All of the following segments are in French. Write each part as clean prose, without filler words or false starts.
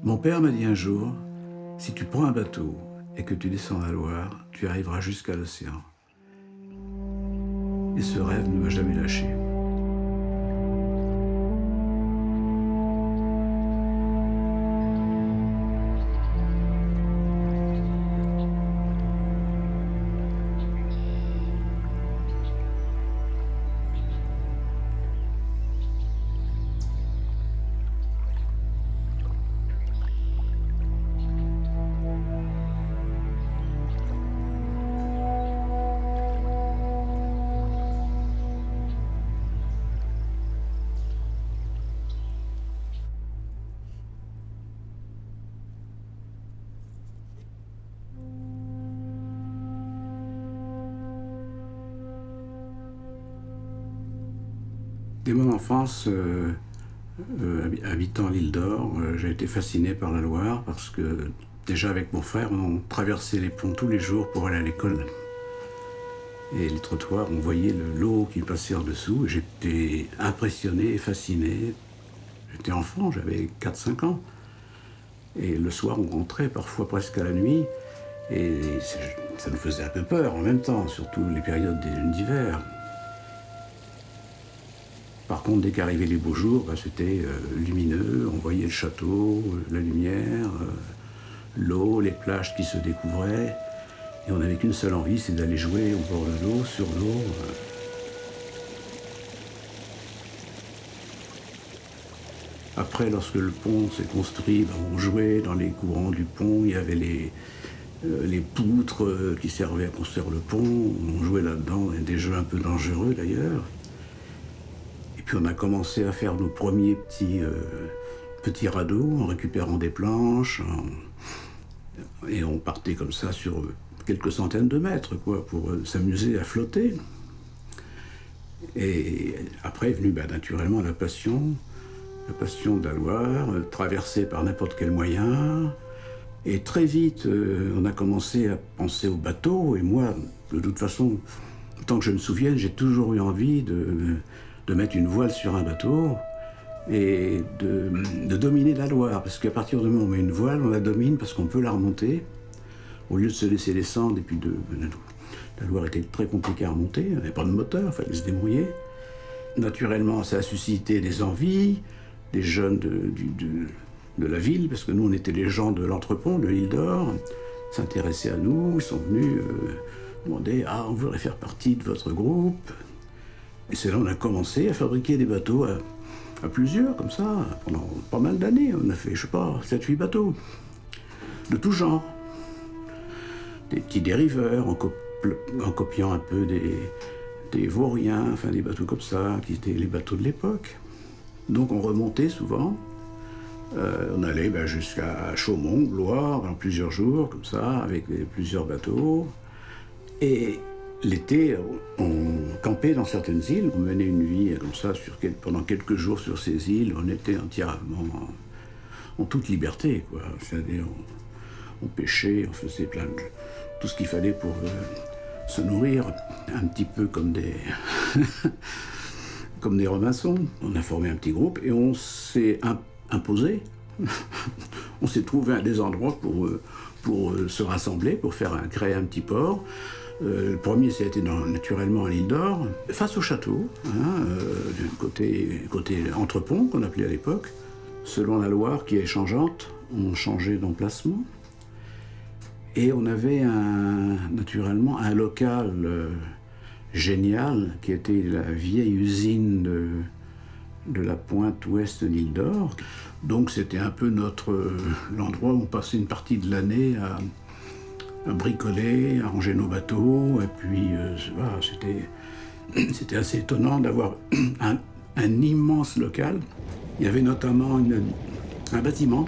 Mon père m'a dit un jour, si tu prends un bateau et que tu descends la Loire, tu arriveras jusqu'à l'océan. Et ce rêve ne m'a jamais lâché. Dès mon enfance, habitant l'île d'Or, j'ai été fasciné par la Loire parce que déjà avec mon frère, on traversait les ponts tous les jours pour aller à l'école. Et les trottoirs, on voyait l'eau qui passait en dessous et j'étais impressionné et fasciné. J'étais enfant, j'avais 4-5 ans. Et le soir, on rentrait parfois presque à la nuit et ça nous faisait un peu peur en même temps, surtout les périodes d'hiver. Par contre, dès qu'arrivaient les beaux jours, c'était lumineux, on voyait le château, la lumière, l'eau, les plages qui se découvraient. Et on n'avait qu'une seule envie, c'est d'aller jouer au bord de l'eau, sur l'eau. Après, lorsque le pont s'est construit, on jouait dans les courants du pont, il y avait les poutres qui servaient à construire le pont, on jouait là-dedans, des jeux un peu dangereux d'ailleurs. Et puis on a commencé à faire nos premiers petits radeaux en récupérant des planches. Et on partait comme ça sur quelques centaines de mètres, pour s'amuser à flotter. Et après est venue naturellement la passion de la Loire, traversée par n'importe quel moyen. Et très vite, on a commencé à penser au bateau. Et moi, de toute façon, tant que je me souvienne, j'ai toujours eu envie de mettre une voile sur un bateau et de dominer la Loire. Parce qu'à partir du moment où on met une voile, on la domine parce qu'on peut la remonter. Au lieu de se laisser descendre, et puis la Loire était très compliquée à remonter, il n'y avait pas de moteur, il fallait se débrouiller. Naturellement, ça a suscité des envies, des jeunes de la ville, parce que nous, on était les gens de l'entrepont, de l'île d'Or, s'intéressaient à nous, ils sont venus demander « Ah, on voudrait faire partie de votre groupe ». Et c'est là qu'on a commencé à fabriquer des bateaux à plusieurs, comme ça, pendant pas mal d'années. On a fait, 7-8 bateaux, de tout genre. Des petits dériveurs, en copiant un peu des vauriens, enfin des bateaux comme ça, qui étaient les bateaux de l'époque. Donc on remontait souvent, on allait jusqu'à Chaumont, Blois, en plusieurs jours, comme ça, avec plusieurs bateaux. Et l'été, on campait dans certaines îles, on menait une vie comme ça pendant quelques jours sur ces îles, on était entièrement en toute liberté, quoi. C'est-à-dire, on pêchait, on faisait tout ce qu'il fallait pour se nourrir, un petit peu comme comme des Robinson. On a formé un petit groupe et on s'est imposé. On s'est trouvé des endroits pour se rassembler, pour créer un petit port. Le premier, c'était naturellement à l'île d'Or, face au château, côté entrepont qu'on appelait à l'époque. Selon la Loire, qui est changeante, on changeait d'emplacement. Et on avait naturellement un local génial qui était la vieille usine de la pointe ouest de l'île d'Or. Donc c'était un peu l'endroit où on passait une partie de l'année à bricoler, à ranger nos bateaux. Et puis c'était assez étonnant d'avoir un immense local. Il y avait notamment un bâtiment.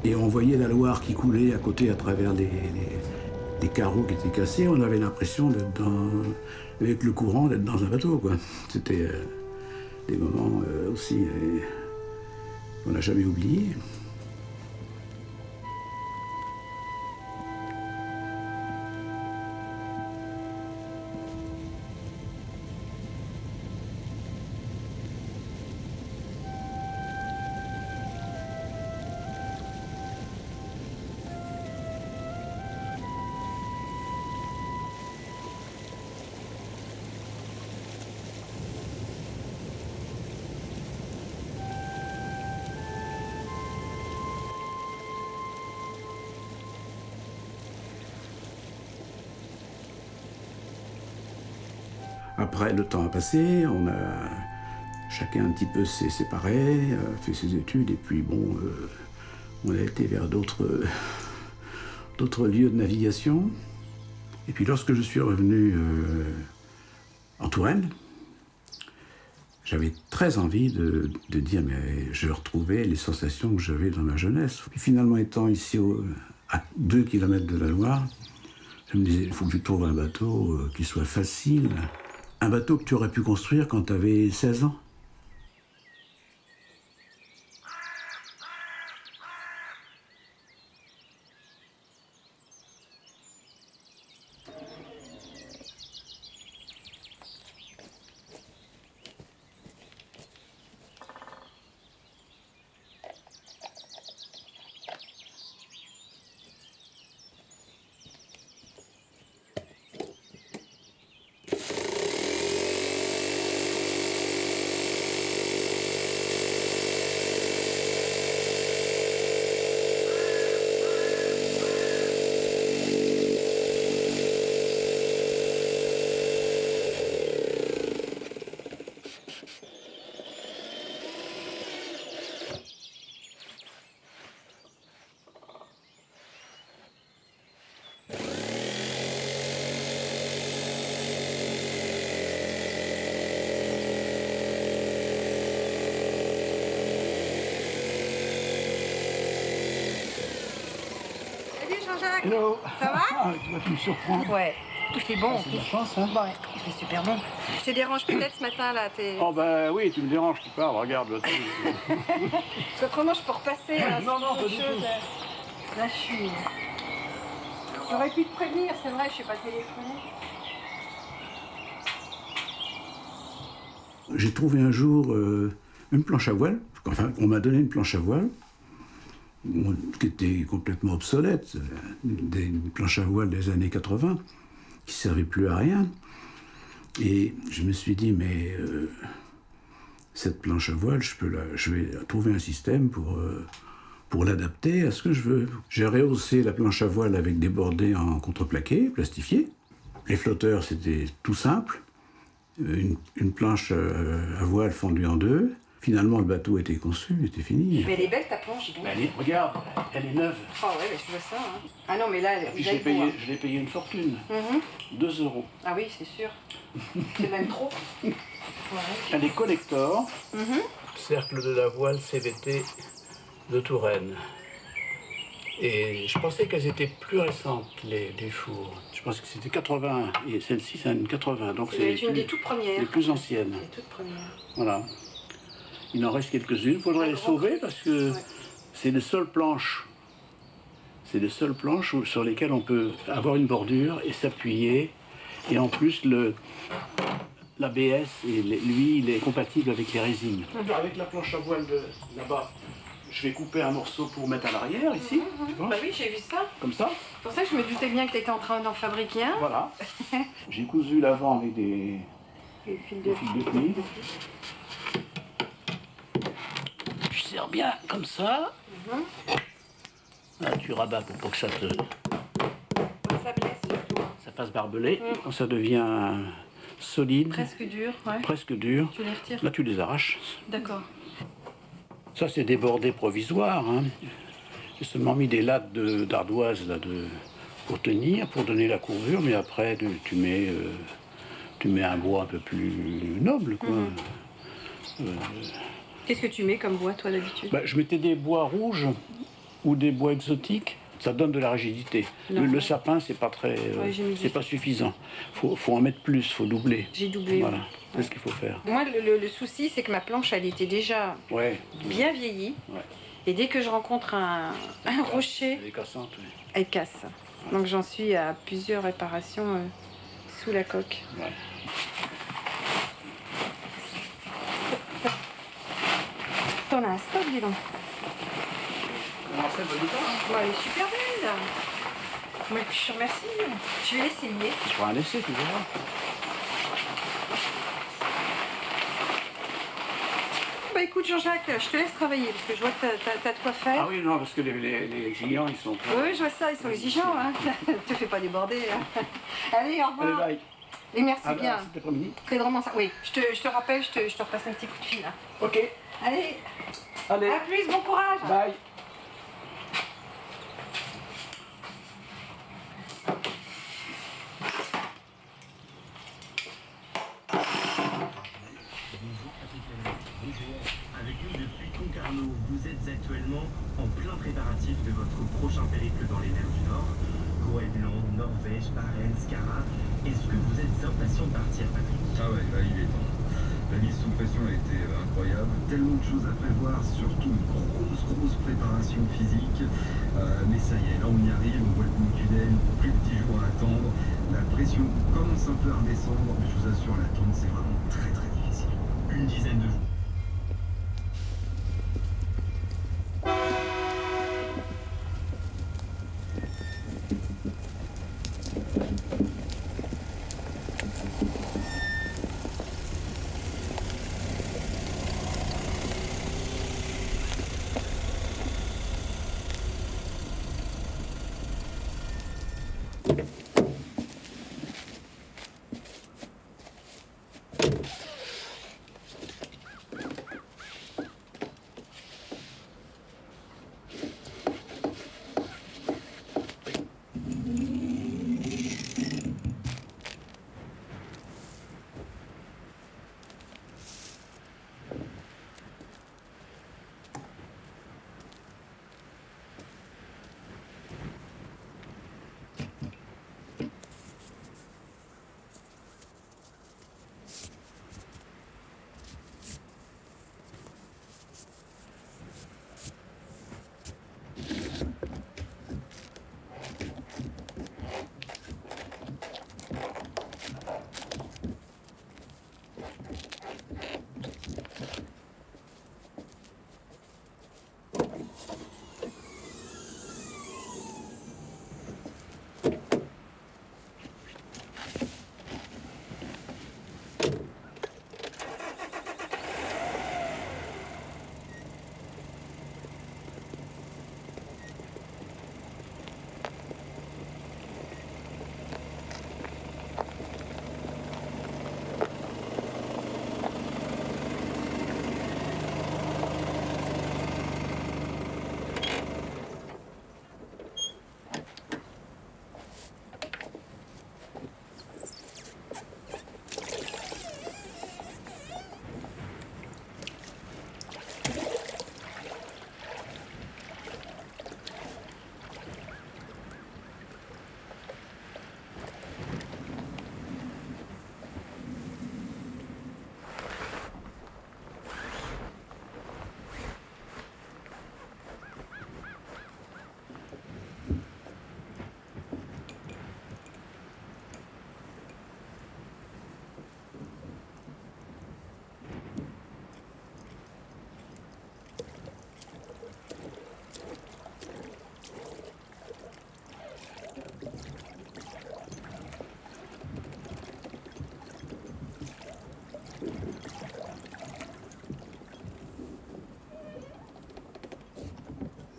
Et on voyait la Loire qui coulait à côté à travers les carreaux qui étaient cassés. On avait l'impression d'être avec le courant, d'être dans un bateau, quoi. C'était des moments aussi qu'on n'a jamais oubliés. après, le temps a passé, on a chacun un petit peu s'est séparé, fait ses études, et puis bon, on a été vers d'autres lieux de navigation. Et puis lorsque je suis revenu en Touraine, j'avais très envie de dire, mais je retrouvais les sensations que j'avais dans ma jeunesse. Et finalement, étant ici à 2 kilomètres de la Loire, je me disais, il faut que je trouve un bateau qui soit facile. Un bateau que tu aurais pu construire quand tu avais 16 ans. Hello. Ça va? Ah, tu me surprends. Ouais. Il fait bon. C'est de la chance, hein? Ouais, il fait super bon. Je te dérange peut-être ce matin là, Oh bah oui, tu me déranges, tu parles, regarde le truc. Parce qu'autrement je peux repasser. Là, Non, non, sur pas autre du chose. tout. Là je suis. J'aurais pu te prévenir, c'est vrai, je sais pas téléphoner. J'ai trouvé un jour une planche à voile. Enfin, on m'a donné une planche à voile qui était complètement obsolète, une planche à voile des années 80, qui ne servait plus à rien. Et je me suis dit, mais cette planche à voile, je vais trouver un système pour l'adapter à ce que je veux. J'ai rehaussé la planche à voile avec des bordées en contreplaqué, plastifié. Les flotteurs, c'était tout simple. Une planche à voile fendue en deux. Finalement, le bateau était conçu, était fini. Mais elle est belle ta planche, dis donc. Elle est, regarde, elle est neuve. Ah ouais, mais je vois ça. Hein. Ah non, mais là, Et puis il est je l'ai payé une fortune. 2 €. Ah oui, c'est sûr. C'est même trop. Ouais. Elle est collector. Cercle de la voile CVT de Touraine. Et je pensais qu'elles étaient plus récentes, les fours. Je pense que c'était 80, et celle-ci, c'est une 80. Donc C'est une des toutes premières. les plus anciennes. Les toutes premières. Voilà. Il en reste quelques-unes. Il faudrait les sauver parce que c'est les seules planches. C'est les seules planches sur lesquelles on peut avoir une bordure et s'appuyer. Et en plus, l'ABS, lui, il est compatible avec les résines. Avec la planche à voile de là-bas, je vais couper un morceau pour mettre à l'arrière, ici. Tu vois, Bah oui, j'ai vu ça. comme ça. C'est pour ça que je me doutais bien que tu étais en train d'en fabriquer un. Voilà. J'ai cousu l'avant avec des fils fils de cuir. Tu serres bien comme ça. Là, tu rabats pour pas que ça Ça blesse surtout. ça fasse barbelé. Quand ça devient solide, Presque dur, ouais. presque dur, Tu les retires. là tu les arraches. D'accord. Ça, c'est des bordées provisoires. Hein. J'ai seulement mis des lattes d'ardoise là, pour tenir, pour donner la courbure, mais après, tu mets un bois un peu plus noble, quoi. Qu'est-ce que tu mets comme bois, toi, d'habitude? Bah, je mettais des bois rouges ou des bois exotiques. Ça donne de la rigidité. Le sapin, c'est pas très, c'est pas suffisant. Faut en mettre plus, faut doubler. J'ai doublé. Voilà, c'est ce qu'il faut faire. Moi, le souci, c'est que ma planche, elle était déjà Ouais. bien vieillie. Ouais. Et dès que je rencontre un rocher, Elle est cassante, oui. elle casse. Donc j'en suis à plusieurs réparations sous la coque. Ouais. T'en as un stock, dis donc. Après, bonne temps. Ouais, elle est super belle. Moi, je te remercie. Je vais l'essayer. Tu feras un essai, tu verras. Bah écoute Jean-Jacques, je te laisse travailler parce que je vois que t'as de quoi faire. Ah oui, non, parce que les clients, ils sont pas... Oui, je vois ça, ils sont exigeants. Hein. Te fais pas déborder. Hein. Allez, au revoir. Allez, bye. Et merci bien. Cet après-midi. C'est vraiment ça. Oui, je te rappelle, je te repasse un petit coup de fil. Hein. Ok. Allez. Allez. À plus, bon courage. Bye. Avec nous depuis Concarneau, vous êtes actuellement en plein préparatif de votre prochain périple dans les mers du Nord. Groenland, Norvège, Barents, Skara. Est-ce que vous êtes impatient de partir, Patrick? Ah ouais, là il est temps. La mise sous pression a été incroyable. Tellement de choses à prévoir, surtout une grosse préparation physique. Mais ça y est, là on y arrive, on voit le bout du tunnel, plus de 10 jours à attendre. La pression commence un peu à redescendre, mais je vous assure, l'attente c'est vraiment très difficile. Une dizaine de jours.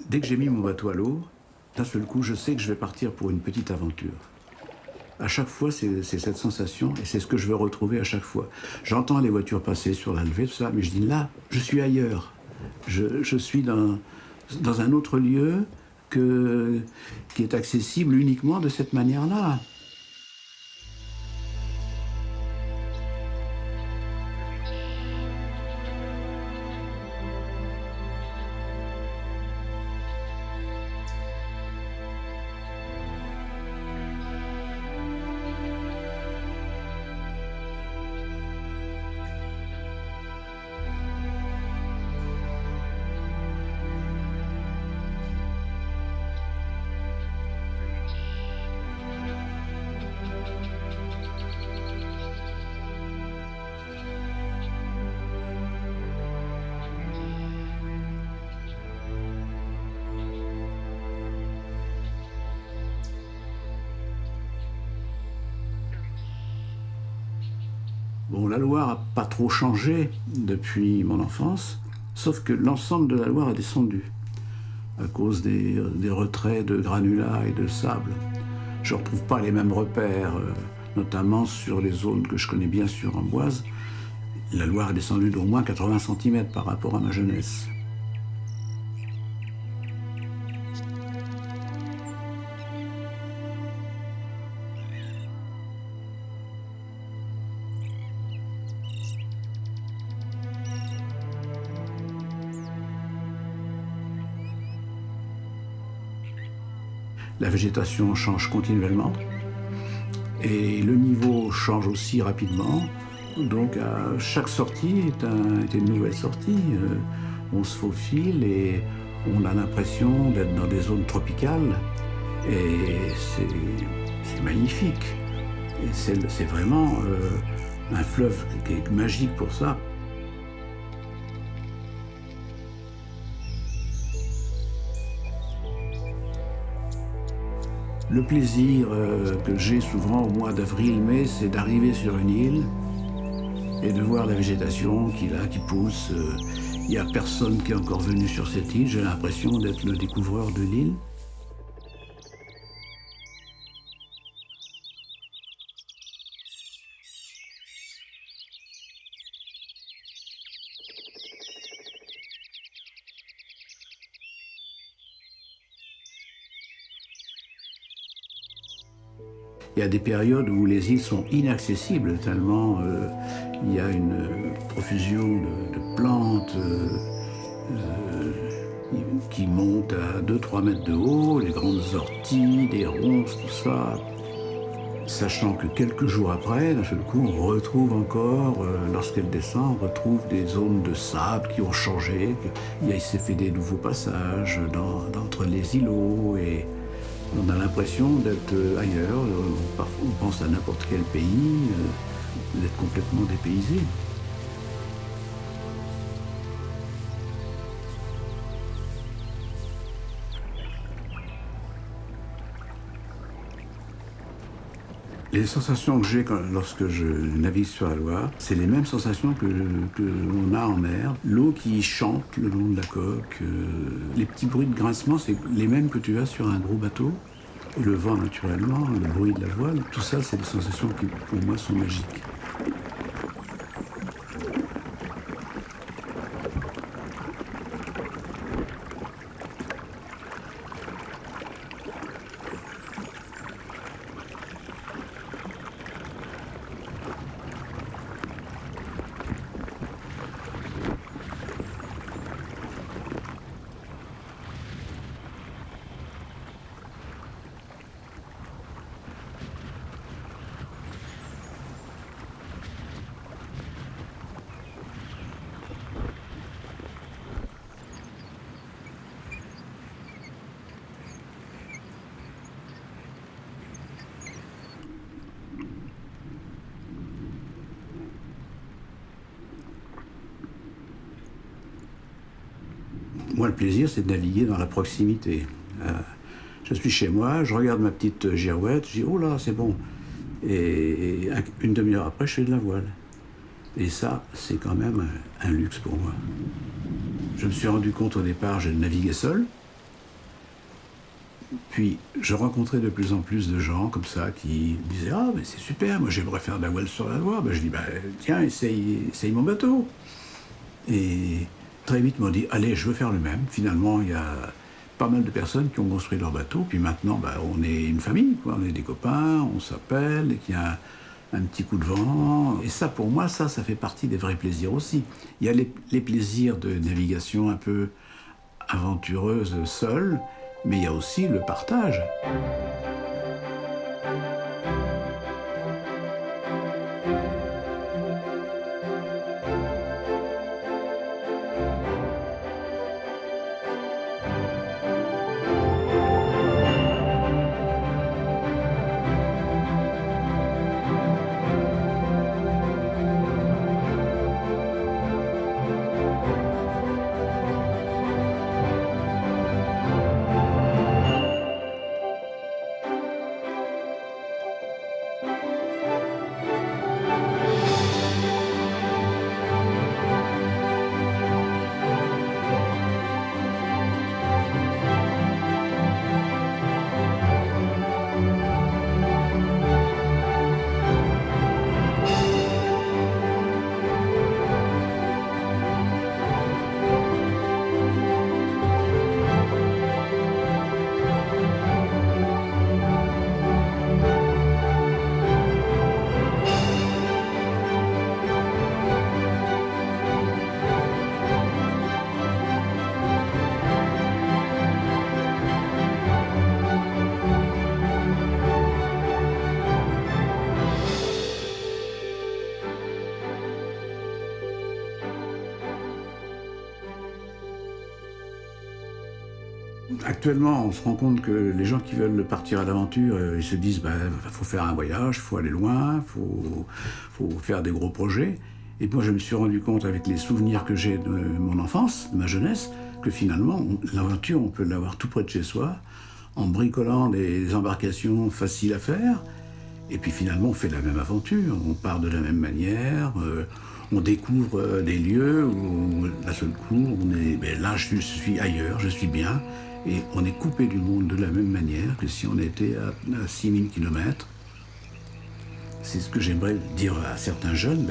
Dès que j'ai mis mon bateau à l'eau, d'un seul coup, je sais que je vais partir pour une petite aventure. À chaque fois, c'est cette sensation, et c'est ce que je veux retrouver à chaque fois. J'entends les voitures passer sur la levée, tout ça, mais je dis là, je suis ailleurs. Je suis dans un autre lieu qui est accessible uniquement de cette manière-là. Bon, la Loire n'a pas trop changé depuis mon enfance, sauf que l'ensemble de la Loire a descendu à cause des retraits de granulats et de sable. Je ne retrouve pas les mêmes repères. notamment sur les zones que je connais bien sur Amboise. La Loire est descendue d'au moins 80 cm par rapport à ma jeunesse. La végétation change continuellement et le niveau change aussi rapidement. Donc à chaque sortie est une nouvelle sortie. On se faufile et on a l'impression d'être dans des zones tropicales. Et c'est magnifique. Et c'est vraiment un fleuve qui est magique pour ça. Le plaisir que j'ai souvent au mois d'avril-mai, c'est d'arriver sur une île et de voir la végétation qui pousse. Il n'y a personne qui est encore venu sur cette île. J'ai l'impression d'être le découvreur de l'île. Il y a des périodes où les îles sont inaccessibles, tellement il y a une profusion de plantes qui montent à 2-3 mètres de haut, les grandes orties, des ronces, tout ça. Sachant que quelques jours après, d'un seul coup, on retrouve encore, lorsqu'elle descend, on retrouve des zones de sable qui ont changé. Il s'est fait des nouveaux passages entre les îlots et on a l'impression d'être ailleurs. On pense à n'importe quel pays, d'être complètement dépaysé. Les sensations que j'ai lorsque je navigue sur la Loire, c'est les mêmes sensations que l'on a en mer. L'eau qui chante le long de la coque, les petits bruits de grincement, c'est les mêmes que tu as sur un gros bateau. Et le vent, naturellement, le bruit de la voile, tout ça, c'est des sensations qui, pour moi, sont magiques. Moi, le plaisir, c'est de naviguer dans la proximité. Je suis chez moi, je regarde ma petite girouette, je dis « Oh là, c'est bon !» Et une demi-heure après, je fais de la voile. Et ça, c'est quand même un luxe pour moi. Je me suis rendu compte au départ, je naviguais seul. Puis, je rencontrais de plus en plus de gens comme ça qui disaient « Ah, mais c'est super, moi j'aimerais faire de la voile sur la Loire. » Je dis « Tiens, essaye mon bateau. » Et très vite, ils m'ont dit « Allez, je veux faire le même. » Finalement, il y a pas mal de personnes qui ont construit leur bateau. Puis maintenant, on est une famille, quoi. On est des copains, on s'appelle, et qu'il y a un petit coup de vent. Et ça, pour moi, ça fait partie des vrais plaisirs aussi. Il y a les plaisirs de navigation un peu aventureuse seule, mais il y a aussi le partage. Actuellement, on se rend compte que les gens qui veulent partir à l'aventure, ils se disent faut faire un voyage, il faut aller loin, faut faire des gros projets. Et moi, je me suis rendu compte avec les souvenirs que j'ai de mon enfance, de ma jeunesse, que finalement, l'aventure, on peut l'avoir tout près de chez soi, en bricolant des embarcations faciles à faire. Et puis finalement, on fait la même aventure, on part de la même manière, on découvre des lieux où d'un seul coup, là je suis ailleurs, je suis bien, et on est coupé du monde de la même manière que si on était à 6000 km. C'est ce que j'aimerais dire à certains jeunes,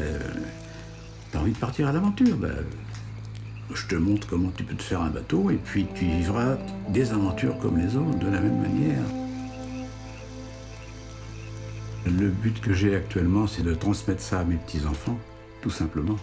t'as envie de partir à l'aventure, je te montre comment tu peux te faire un bateau, et puis tu vivras des aventures comme les autres, de la même manière. Le but que j'ai actuellement, c'est de transmettre ça à mes petits-enfants, tout simplement.